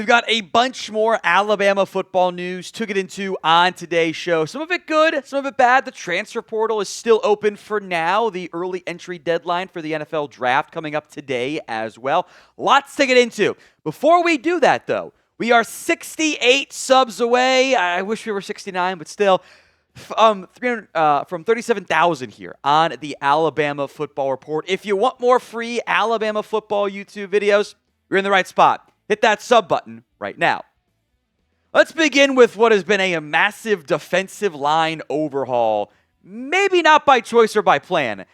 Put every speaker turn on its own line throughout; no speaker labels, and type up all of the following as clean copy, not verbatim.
We've got a bunch more Alabama football news to get into on today's show. Some of it good, some of it bad. The transfer portal is still open for now. The early entry deadline for the NFL draft coming up today as well. Lots to get into. Before we do that, though, we are 68 subs away. I wish we were 69, but still. From 37,000 here on the Alabama Football Report. If you want more free Alabama football YouTube videos, you're in the right spot. Hit that sub button right now. Let's begin with what has been a massive defensive line overhaul, maybe not by choice or by plan,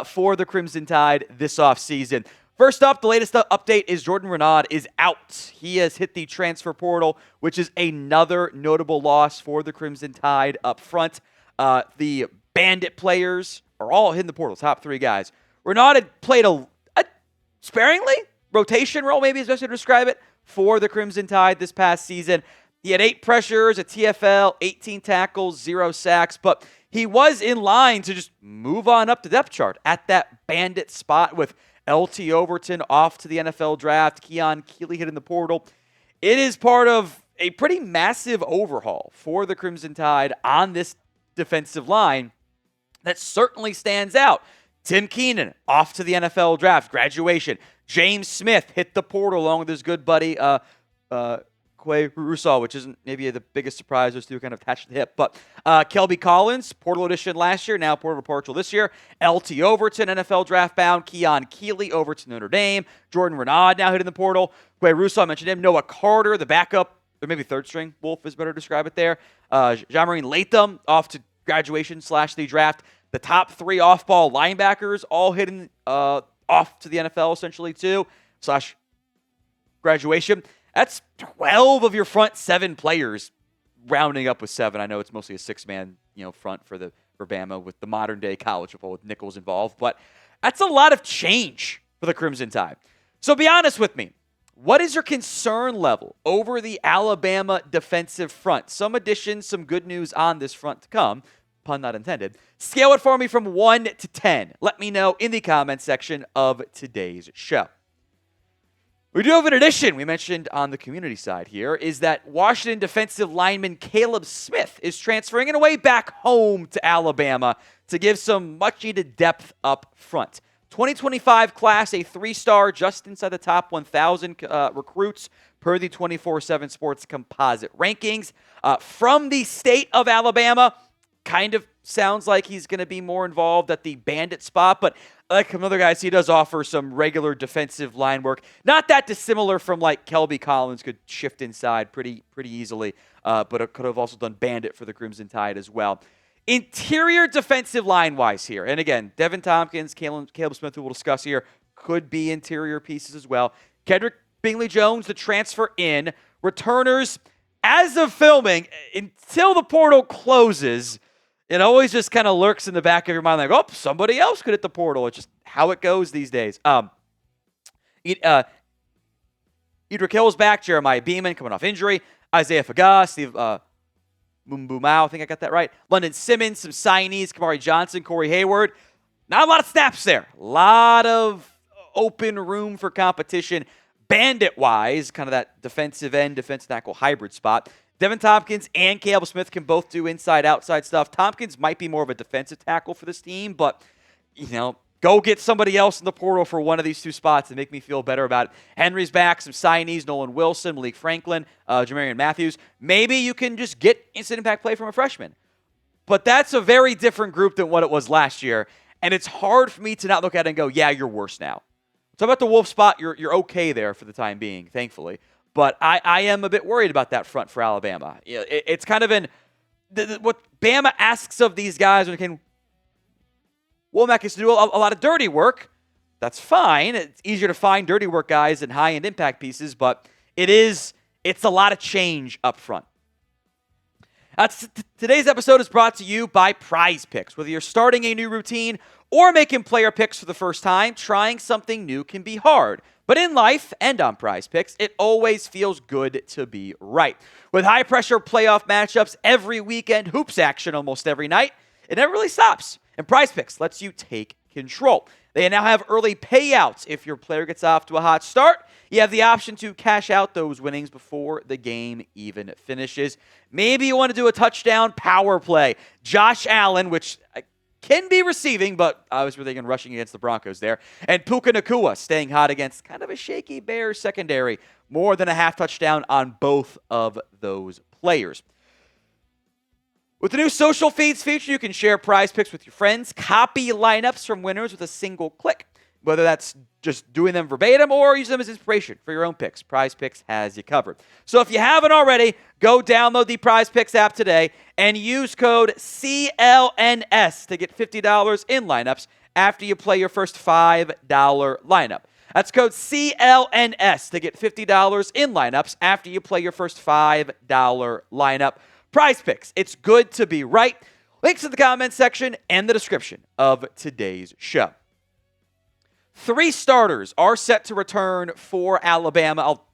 for the Crimson Tide this offseason. First up, the latest update is Jordan Renaud is out. He has hit the transfer portal, which is another notable loss for the Crimson Tide up front. The Bandit players are all hitting the portal, top three guys. Renaud had played a sparingly rotation role, maybe is best to describe it, for the Crimson Tide this past season. He had 8 pressures, a TFL, 18 tackles, 0 sacks, but he was in line to just move on up the depth chart at that Bandit spot with LT Overton off to the NFL draft, Keeley hitting the portal. It is part of a pretty massive overhaul for the Crimson Tide on this defensive line that certainly stands out. Tim Keenan off to the NFL draft, graduation. James Smith hit the portal along with his good buddy, Russaw, which isn't maybe the biggest surprise. Those two kind of attached to the hip. But Kelby Collins, portal edition last year, now portal partial this year. LT Overton, NFL draft bound. Keeley over to Notre Dame. Jordan Renaud now hitting the portal. Russaw, I mentioned him. Noah Carter, the backup, or maybe third string. Wolf is better to describe it there. Jah-Marien Latham off to graduation / the draft. The top 3 off-ball linebackers all hitting off to the NFL essentially too, / graduation. That's 12 of your front 7 players, rounding up with 7. I know it's mostly a 6-man, front for Bama with the modern day college football with nickels involved, but that's a lot of change for the Crimson Tide. So be honest with me. What is your concern level over the Alabama defensive front? Some additions, some good news on this front to come. Pun not intended. Scale it for me from 1 to 10. Let me know in the comments section of today's show. We do have an addition we mentioned on the community side here, is that Washington defensive lineman Caleb Smith is transferring in a way back home to Alabama to give some much-needed depth up front. 2025 class, a 3-star, just inside the top 1,000 recruits per the 24/7 Sports composite rankings. From the state of Alabama, kind of sounds like he's going to be more involved at the Bandit spot, but like some other guys, he does offer some regular defensive line work. Not that dissimilar from like Kelby Collins, could shift inside pretty easily, but it could have also done Bandit for the Crimson Tide as well. Interior defensive line-wise here, and again, Devin Tompkins, Caleb Smith, who we'll discuss here, could be interior pieces as well. Kendrick Bingley-Jones, the transfer in. Returners, as of filming, until the portal closes, it always just kind of lurks in the back of your mind like, oh, somebody else could hit the portal. It's just how it goes these days. Edric Hill's back. Jeremiah Beeman coming off injury. Isaiah Faga, Steve Mumbumau, I think I got that right. London Simmons, some signees. Kamari Johnson, Corey Hayward. Not a lot of snaps there. A lot of open room for competition. Bandit-wise, kind of that defensive end, defensive tackle hybrid spot. Devin Tompkins and Caleb Smith can both do inside-outside stuff. Tompkins might be more of a defensive tackle for this team, but, go get somebody else in the portal for one of these 2 spots and make me feel better about it. Henry's back, some signees, Nolan Wilson, Malik Franklin, Jah-Marien Matthews. Maybe you can just get instant impact play from a freshman. But that's a very different group than what it was last year, and it's hard for me to not look at it and go, yeah, you're worse now. So about the Wolf spot, you're okay there for the time being, thankfully. But I am a bit worried about that front for Alabama. It's kind of what Bama asks of these guys when Womack gets to do a lot of dirty work. That's fine. It's easier to find dirty work guys than high-end impact pieces, but it's a lot of change up front. Today's episode is brought to you by PrizePicks. Whether you're starting a new routine or making player picks for the first time, trying something new can be hard. But in life and on PrizePicks, it always feels good to be right. With high-pressure playoff matchups every weekend, hoops action almost every night, it never really stops. And PrizePicks lets you take control. They now have early payouts. If your player gets off to a hot start, you have the option to cash out those winnings before the game even finishes. Maybe you want to do a touchdown power play. Josh Allen, which can be receiving, but I was really thinking rushing against the Broncos there. And Puka Nacua staying hot against kind of a shaky Bears secondary. More than a half touchdown on both of those players. With the new social feeds feature, you can share prize picks with your friends, copy lineups from winners with a single click, whether that's just doing them verbatim or use them as inspiration for your own picks. PrizePicks has you covered. So if you haven't already, go download the PrizePicks app today and use code CLNS to get $50 in lineups after you play your first $5 lineup. That's code CLNS to get $50 in lineups after you play your first $5 lineup. PrizePicks, it's good to be right. Links in the comment section and the description of today's show. 3 starters are set to return for Alabama. I'll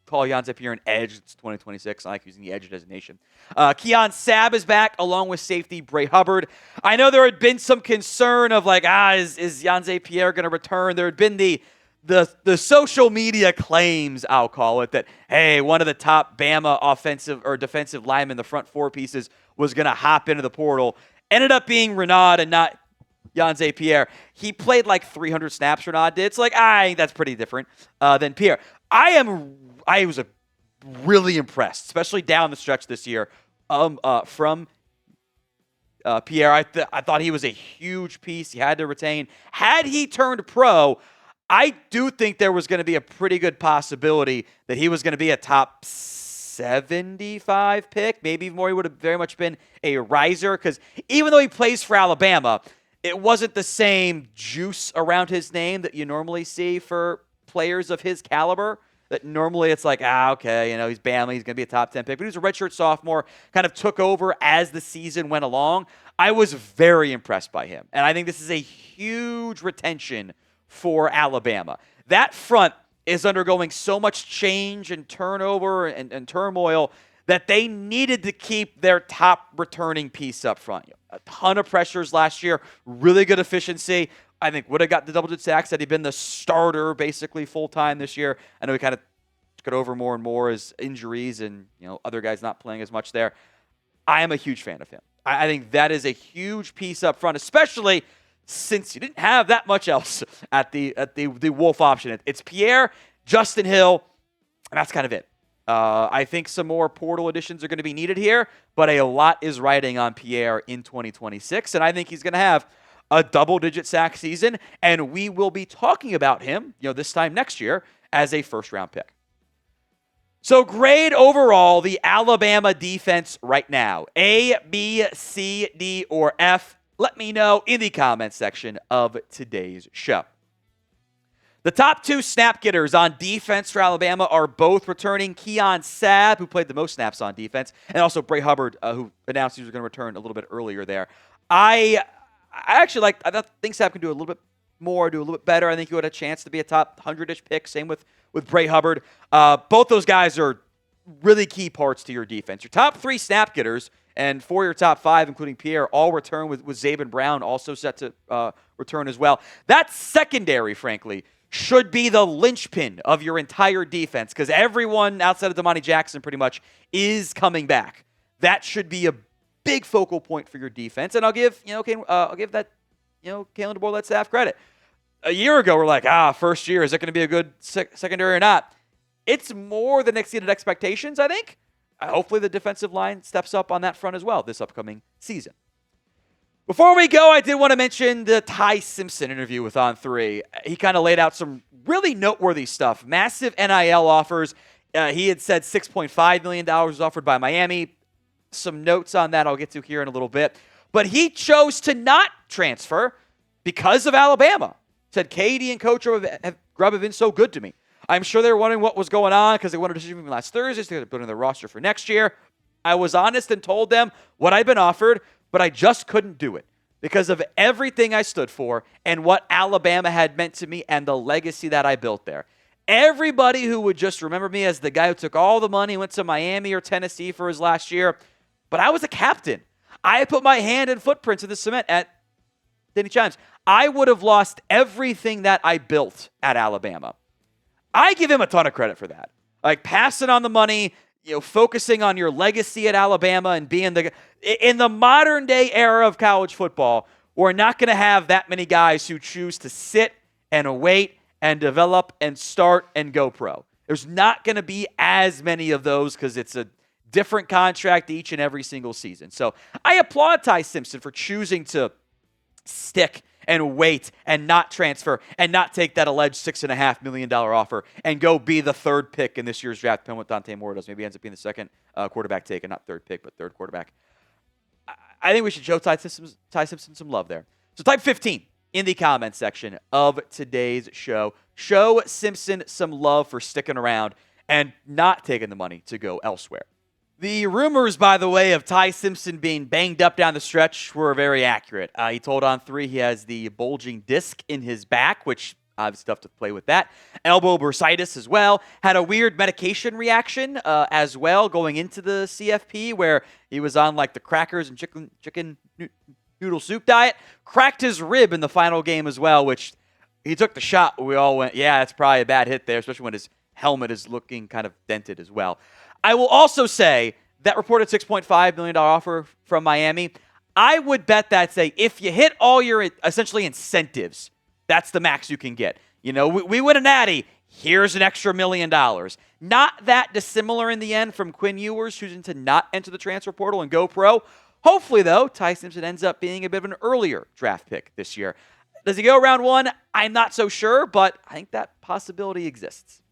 call Yhonzae Pierre an edge. It's 2026. I like using the edge designation. Keon Sabb is back along with safety Bray Hubbard. I know there had been some concern of is Yhonzae Pierre going to return? There had been the social media claims, I'll call it, that, hey, one of the top Bama offensive or defensive linemen, the front 4 pieces, was going to hop into the portal. Ended up being Renaud and not Yhonzae Pierre. He played 300 snaps, Renaud did. It's I think that's pretty different than Pierre. I was really impressed, especially down the stretch this year, from Pierre. I thought he was a huge piece. He had to retain. Had he turned pro, I do think there was going to be a pretty good possibility that he was going to be a top 75 pick. Maybe even more. He would have very much been a riser because even though he plays for Alabama, it wasn't the same juice around his name that you normally see for players of his caliber. That normally it's okay, he's Bama, he's going to be a top 10 pick. But he was a redshirt sophomore, kind of took over as the season went along. I was very impressed by him. And I think this is a huge retention for Alabama. That front is undergoing so much change and turnover and turmoil that they needed to keep their top returning piece up front. A ton of pressures last year, really good efficiency. I think would have got the double-digit sacks had he been the starter basically full-time this year. I know he kind of took it over more and more as injuries and other guys not playing as much there. I am a huge fan of him. I think that is a huge piece up front, especially since you didn't have that much else at the Wolf option. It's Pierre, Justin Hill, and that's kind of it. I think some more portal additions are going to be needed here, but a lot is riding on Pierre in 2026, and I think he's going to have a double-digit sack season, and we will be talking about him, this time next year as a first-round pick. So grade overall the Alabama defense right now. A, B, C, D, or F. Let me know in the comments section of today's show. The top 2 snap getters on defense for Alabama are both returning. Keon Sabb, who played the most snaps on defense, and also Bray Hubbard, who announced he was going to return a little bit earlier there. I think Sabb can do a little bit more, do a little bit better. I think he would have a chance to be a top 100-ish pick. Same with Bray Hubbard. Both those guys are really key parts to your defense. Your top 3 snap getters, and 4 your top 5, including Pierre, all return with Zabin Brown also set to return as well. That secondary, frankly, should be the linchpin of your entire defense because everyone outside of Damani Jackson pretty much is coming back. That should be a big focal point for your defense, and I'll give that Kalen DeBoer, that staff credit. A year ago, we're first year, is it going to be a good secondary or not? It's more than exceeded expectations, I think. Hopefully the defensive line steps up on that front as well this upcoming season. Before we go, I did want to mention the Ty Simpson interview with On3. He kind of laid out some really noteworthy stuff. Massive NIL offers. He had said $6.5 million was offered by Miami. Some notes on that I'll get to here in a little bit. But he chose to not transfer because of Alabama. Said, Katie and Coach Grubb have been so good to me. I'm sure they were wondering what was going on because they wanted a decision from me last Thursday, so they're putting their roster for next year. I was honest and told them what I'd been offered, but I just couldn't do it because of everything I stood for and what Alabama had meant to me and the legacy that I built there. Everybody who would just remember me as the guy who took all the money, went to Miami or Tennessee for his last year, but I was a captain. I put my hand and footprints in the cement at Denny Chimes, I would have lost everything that I built at Alabama. I give him a ton of credit for that. Like passing on the money, focusing on your legacy at Alabama and being in the modern day era of college football, we're not going to have that many guys who choose to sit and wait and develop and start and go pro. There's not going to be as many of those because it's a different contract each and every single season. So I applaud Ty Simpson for choosing to stick and wait and not transfer and not take that alleged $6.5 million offer and go be the third pick in this year's draft, depending on what Dante Moore does. Maybe he ends up being the second quarterback taken, not third pick, but third quarterback. I think we should show Ty Simpson some love there. So type 15 in the comment section of today's show. Show Simpson some love for sticking around and not taking the money to go elsewhere. The rumors, by the way, of Ty Simpson being banged up down the stretch were very accurate. He told On3 he has the bulging disc in his back, which I have stuff to play with that. Elbow bursitis as well. Had a weird medication reaction as well going into the CFP where he was on like the crackers and chicken noodle soup diet. Cracked his rib in the final game as well, which he took the shot. We all went, yeah, it's probably a bad hit there, especially when his helmet is looking kind of dented as well. I will also say that reported $6.5 million offer from Miami, I would bet that say if you hit all your essentially incentives, that's the max you can get. We win a natty, here's an extra $1 million. Not that dissimilar in the end from Quinn Ewers choosing to not enter the transfer portal and go pro. Hopefully, though, Ty Simpson ends up being a bit of an earlier draft pick this year. Does he go round one? I'm not so sure, but I think that possibility exists.